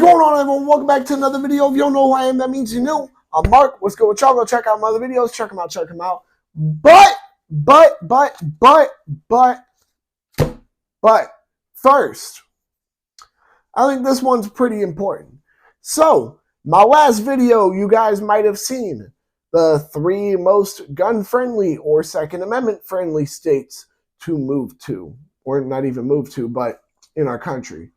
going on, everyone? Welcome back to another video. If you don't know who I am, that means you're new. I'm Mark. What's good with y'all? Go check out my other videos. Check them out. But first, I think this one's pretty important. So, my last video, you guys might have seen the 3 most gun-friendly or Second Amendment-friendly states to move to, or not even move to, but in our country.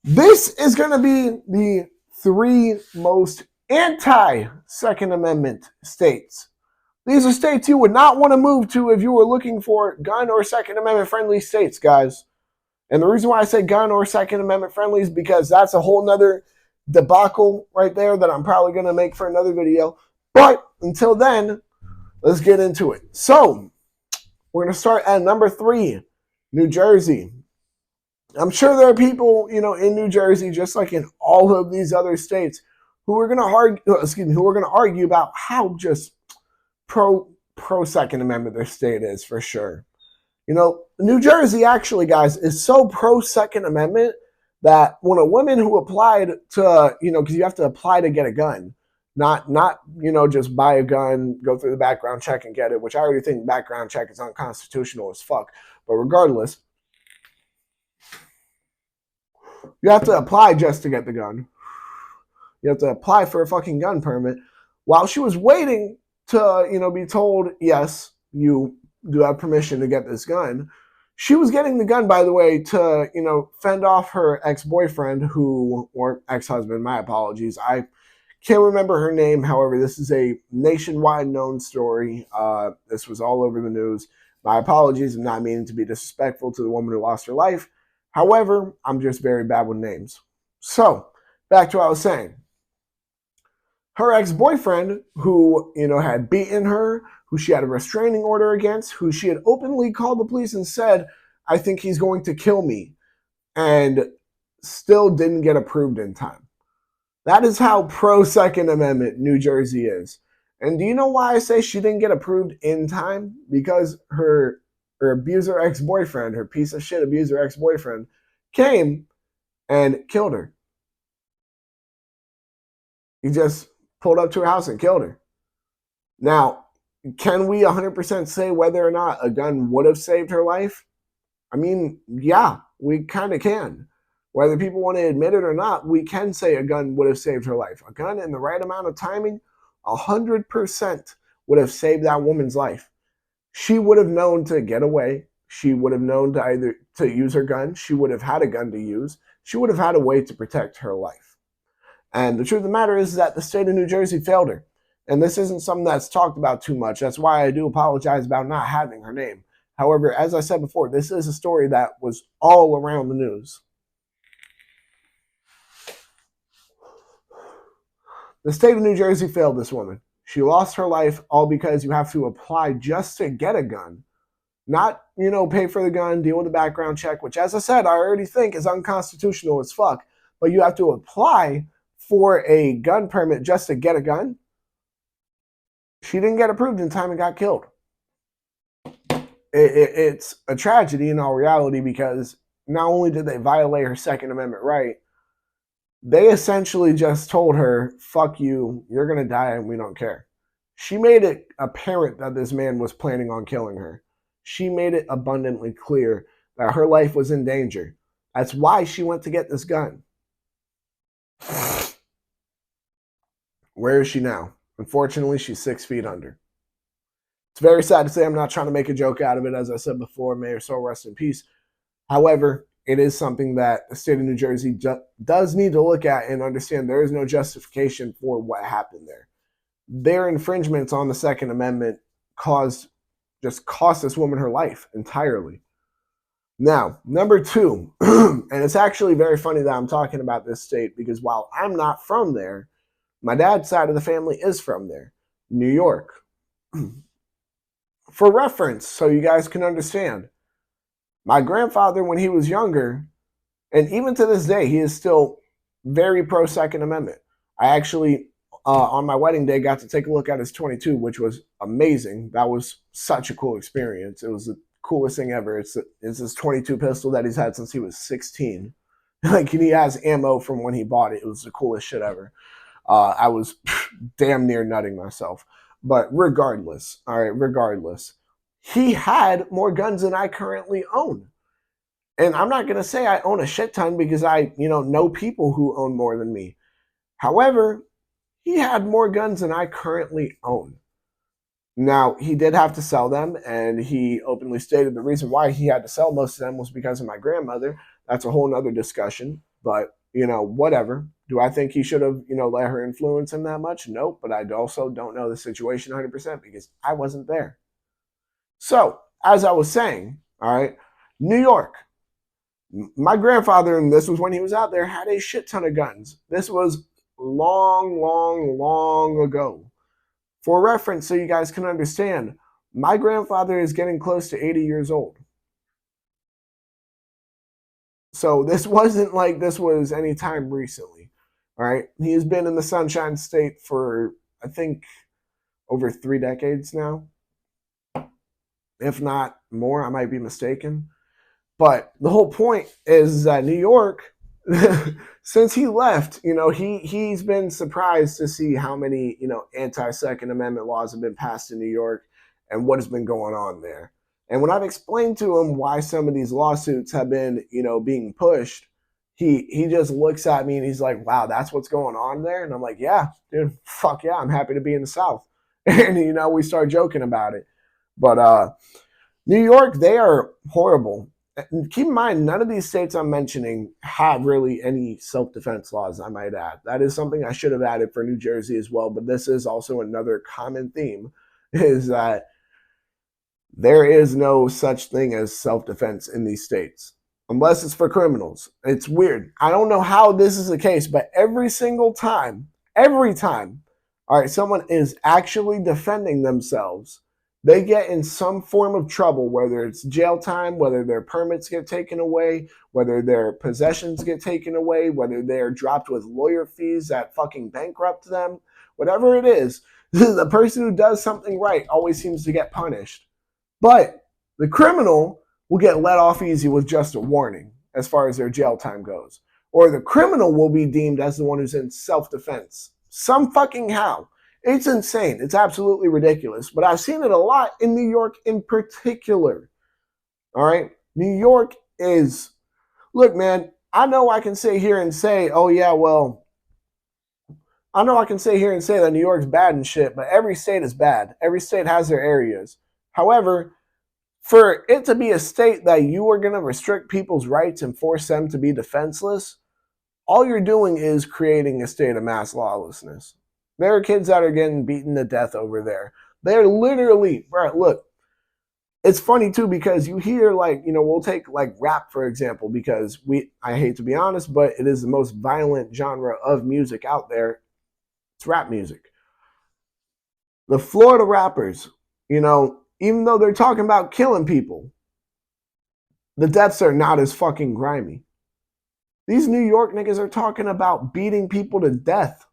This is going to be the 3 most anti-Second Amendment states. These are states you would not want to move to if you were looking for gun or Second Amendment friendly states, guys. And the reason why I say gun or Second Amendment friendly is because that's a whole nother debacle right there that I'm probably going to make for another video. But until then, let's get into it. So, we're going to start at number 3, New Jersey. I'm sure there are people, in New Jersey, just like in all of these other states, who are going to argue about how just pro Second Amendment their state is, for sure. New Jersey actually, guys, is so pro Second Amendment that when a woman who applied to, because you have to apply to get a gun, not just buy a gun, go through the background check and get it, which I already think background check is unconstitutional as fuck. But regardless, you have to apply just to get the gun. You have to apply for a fucking gun permit. While she was waiting to, be told, yes, you do have permission to get this gun, she was getting the gun, by the way, to, fend off her ex-boyfriend or ex-husband, my apologies. I can't remember her name. However, this is a nationwide known story. This was all over the news. My apologies. I'm not meaning to be disrespectful to the woman who lost her life. However, I'm just very bad with names. So, back to what I was saying. Her ex-boyfriend, who, had beaten her, who she had a restraining order against, who she had openly called the police and said, I think he's going to kill me, and still didn't get approved in time. That is how pro-Second Amendment New Jersey is. And do you know why I say she didn't get approved in time? Because her abuser ex-boyfriend, her piece of shit abuser ex-boyfriend, came and killed her. He just pulled up to her house and killed her. Now, can we 100% say whether or not a gun would have saved her life? I mean, yeah, we kind of can. Whether people want to admit it or not, we can say a gun would have saved her life. A gun in the right amount of timing, 100% would have saved that woman's life. She would have known to get away. She would have known to use her gun. She would have had a gun to use. She would have had a way to protect her life. And the truth of the matter is that the state of New Jersey failed her. And this isn't something that's talked about too much. That's why I do apologize about not having her name. However, as I said before, this is a story that was all around the news. The state of New Jersey failed this woman. She lost her life all because you have to apply just to get a gun. Not, pay for the gun, deal with the background check, which, as I said, I already think is unconstitutional as fuck. But you have to apply for a gun permit just to get a gun. She didn't get approved in time and got killed. It's a tragedy in all reality because not only did they violate her Second Amendment right, they essentially just told her, fuck you, you're going to die and we don't care. She made it apparent that this man was planning on killing her. She made it abundantly clear that her life was in danger. That's why she went to get this gun. Where is she now? Unfortunately, she's 6 feet under. It's very sad to say. I'm not trying to make a joke out of it. As I said before, may her soul rest in peace. However, it is something that the state of New Jersey does need to look at and understand there is no justification for what happened there. Their infringements on the Second Amendment cost this woman her life entirely. Now, number 2, and it's actually very funny that I'm talking about this state because while I'm not from there, my dad's side of the family is from there, New York. For reference, so you guys can understand, my grandfather, when he was younger, and even to this day, he is still very pro Second Amendment. I actually, on my wedding day, got to take a look at his 22, which was amazing. That was such a cool experience. It was the coolest thing ever. It's his 22 pistol that he's had since he was 16. Like, and he has ammo from when he bought it. It was the coolest shit ever. I was damn near nutting myself. But regardless, all right, regardless, he had more guns than I currently own. And I'm not going to say I own a shit ton because I, know people who own more than me. However, he had more guns than I currently own. Now, he did have to sell them, and he openly stated the reason why he had to sell most of them was because of my grandmother. That's a whole nother discussion, but, whatever. Do I think he should have, let her influence him that much? Nope, but I also don't know the situation 100% because I wasn't there. So, as I was saying, all right, New York. My grandfather, and this was when he was out there, had a shit ton of guns. This was long, long, long ago. For reference, so you guys can understand, my grandfather is getting close to 80 years old. So this wasn't like this was any time recently. All right. He has been in the Sunshine State for, I think, over 3 decades now. If not more, I might be mistaken. But the whole point is that New York, since he left, he's been surprised to see how many, anti-Second Amendment laws have been passed in New York and what has been going on there. And when I've explained to him why some of these lawsuits have been, being pushed, he just looks at me and he's like, wow, that's what's going on there? And I'm like, yeah, dude, fuck yeah, I'm happy to be in the South. And, we start joking about it. But New York, they are horrible. And keep in mind, none of these states I'm mentioning have really any self-defense laws, I might add. That is something I should have added for New Jersey as well, but this is also another common theme, is that there is no such thing as self-defense in these states, unless it's for criminals. It's weird. I don't know how this is the case, but every time, all right, someone is actually defending themselves, they get in some form of trouble, whether it's jail time, whether their permits get taken away, whether their possessions get taken away, whether they're dropped with lawyer fees that fucking bankrupt them, whatever it is, the person who does something right always seems to get punished. But the criminal will get let off easy with just a warning as far as their jail time goes. Or the criminal will be deemed as the one who's in self-defense. Some fucking how. It's insane. It's absolutely ridiculous. But I've seen it a lot in New York in particular. All right? New York is... Look, man, I know I can sit here and say, oh, yeah, well... I know I can sit here and say that New York's bad and shit, but every state is bad. Every state has their areas. However, for it to be a state that you are going to restrict people's rights and force them to be defenseless, all you're doing is creating a state of mass lawlessness. There are kids that are getting beaten to death over there. They're literally, bro, look, it's funny too because you hear like, we'll take like rap, for example, because I hate to be honest, but it is the most violent genre of music out there. It's rap music. The Florida rappers, even though they're talking about killing people, the deaths are not as fucking grimy. These New York niggas are talking about beating people to death.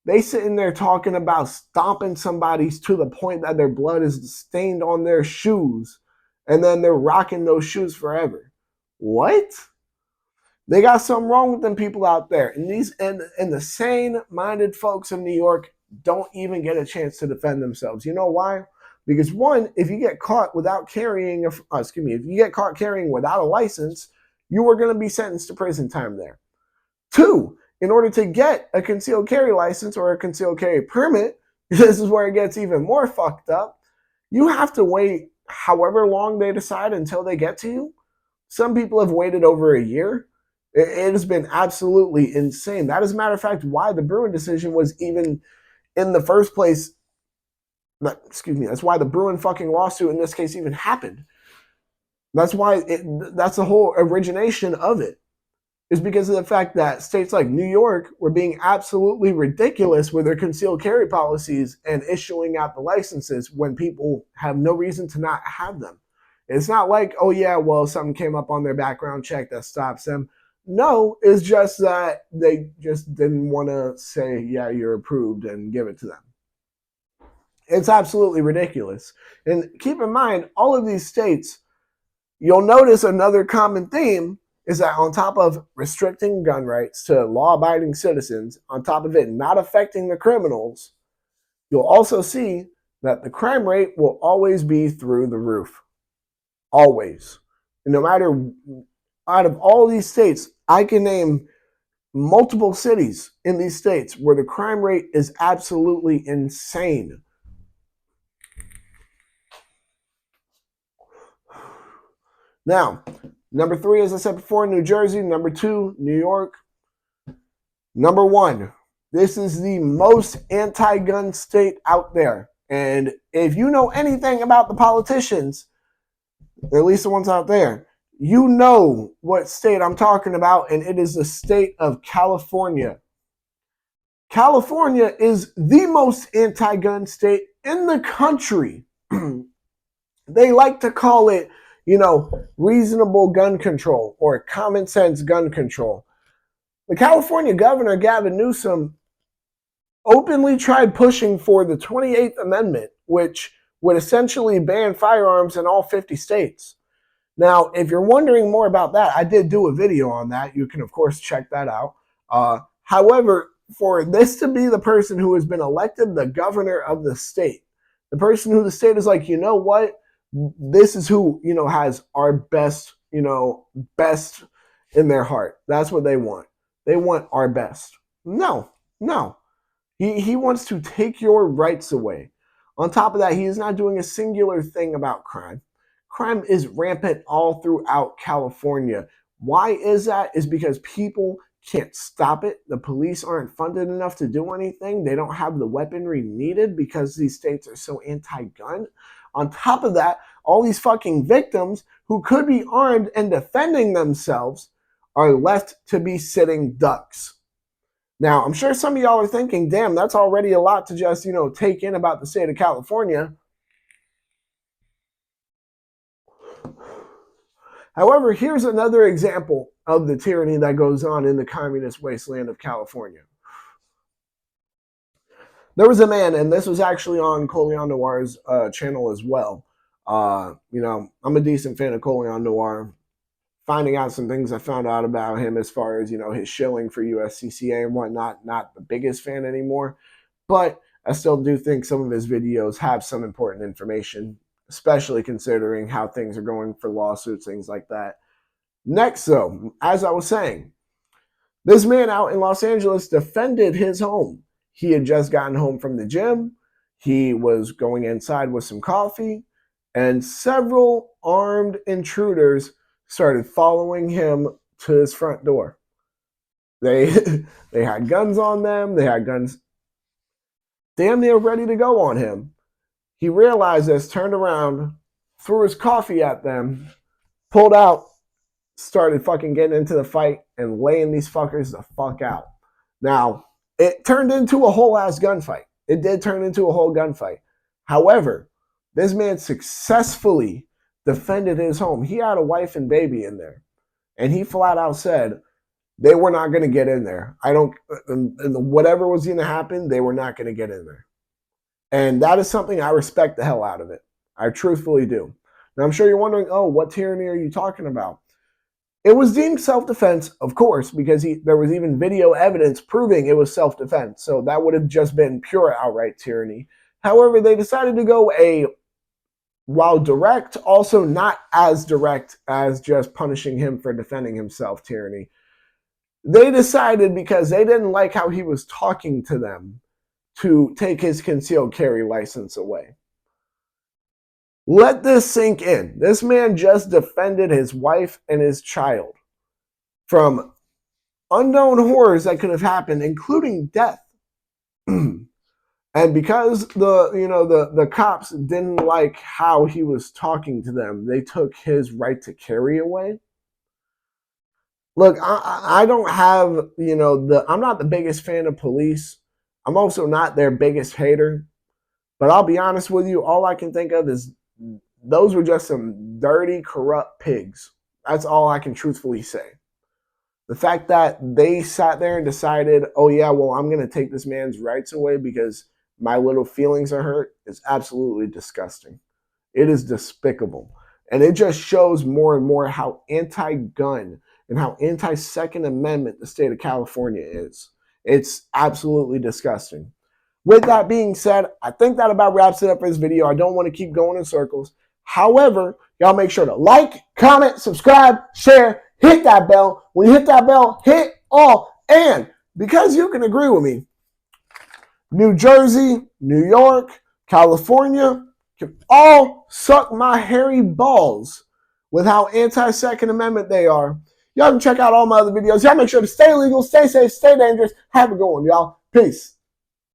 They sitting there talking about stomping somebody to the point that their blood is stained on their shoes, and then they're rocking those shoes forever. What? They got something wrong with them people out there. And the sane-minded folks in New York don't even get a chance to defend themselves. You know why? Because one, if you get caught without carrying, if you get caught carrying without a license, you are going to be sentenced to prison time there. Two, in order to get a concealed carry license or a concealed carry permit, this is where it gets even more fucked up. You have to wait however long they decide until they get to you. Some people have waited over a year. It has been absolutely insane. That is, a matter of fact, why the Bruen decision was even in the first place. That's why the Bruen fucking lawsuit in this case even happened. That's why that's the whole origination of it, is because of the fact that states like New York were being absolutely ridiculous with their concealed carry policies and issuing out the licenses when people have no reason to not have them. It's not like, oh yeah, well, something came up on their background check that stops them. No, it's just that they just didn't want to say, yeah, you're approved and give it to them. It's absolutely ridiculous. And keep in mind, all of these states, you'll notice another common theme is that on top of restricting gun rights to law-abiding citizens, on top of it not affecting the criminals, you'll also see that the crime rate will always be through the roof. Always. No matter, out of all these states, I can name multiple cities in these states where the crime rate is absolutely insane. Now, number 3, as I said before, New Jersey. Number 2, New York. Number 1, this is the most anti-gun state out there. And if you know anything about the politicians, or at least the ones out there, you know what state I'm talking about, and it is the state of California. California is the most anti-gun state in the country. They like to call it, reasonable gun control or common sense gun control. The California governor, Gavin Newsom, openly tried pushing for the 28th Amendment, which would essentially ban firearms in all 50 states. Now, if you're wondering more about that, I did do a video on that. You can, of course, check that out. However, for this to be the person who has been elected the governor of the state, the person who the state is like, you know what? This is who, has our best, best in their heart. That's what they want. They want our best. No. He wants to take your rights away. On top of that, he is not doing a singular thing about crime. Crime is rampant all throughout California. Why is that? Is because people can't stop it. The police aren't funded enough to do anything. They don't have the weaponry needed because these states are so anti-gun. On top of that, all these fucking victims who could be armed and defending themselves are left to be sitting ducks. Now, I'm sure some of y'all are thinking, damn, that's already a lot to just, take in about the state of California. However, here's another example of the tyranny that goes on in the communist wasteland of California. There was a man, and this was actually on Cole Leon Noir's channel as well. I'm a decent fan of Cole Leon Noir. Finding out some things I found out about him as far as, his shilling for USCCA and whatnot, not the biggest fan anymore. But I still do think some of his videos have some important information, especially considering how things are going for lawsuits, things like that. Next, though, as I was saying, this man out in Los Angeles defended his home. He had just gotten home from the gym. He was going inside with some coffee, and several armed intruders started following him to his front door. They had guns on them. They had guns damn near ready to go on him. He realized this, turned around, threw his coffee at them, pulled out, started fucking getting into the fight and laying these fuckers the fuck out. Now, it turned into a whole ass gunfight. It did turn into a whole gunfight. However, this man successfully defended his home. He had a wife and baby in there. And he flat out said they were not going to get in there. Whatever was going to happen, they were not going to get in there. And that is something I respect the hell out of it. I truthfully do. Now, I'm sure you're wondering, oh, what tyranny are you talking about? It was deemed self-defense, of course, because there was even video evidence proving it was self-defense. So that would have just been pure outright tyranny. However, they decided to go while direct, also not as direct as just punishing him for defending himself tyranny. They decided, because they didn't like how he was talking to them, to take his concealed carry license away. Let this sink in. This man just defended his wife and his child from unknown horrors that could have happened, including death. And because the cops didn't like how he was talking to them, they took his right to carry away. Look, I don't have, I'm not the biggest fan of police. I'm also not their biggest hater. But I'll be honest with you, all I can think of is those were just some dirty, corrupt pigs. That's all I can truthfully say. The fact that they sat there and decided, oh yeah, well, I'm going to take this man's rights away because my little feelings are hurt is absolutely disgusting. It is despicable. And it just shows more and more how anti-gun and how anti-Second Amendment the state of California is. It's absolutely disgusting. With that being said, I think that about wraps it up for this video. I don't want to keep going in circles. However, y'all make sure to like, comment, subscribe, share, hit that bell. When you hit that bell, hit all. And because you can agree with me, New Jersey, New York, California can all suck my hairy balls with how anti-Second Amendment they are. Y'all can check out all my other videos. Y'all make sure to stay legal, stay safe, stay dangerous. Have a good one, y'all. Peace.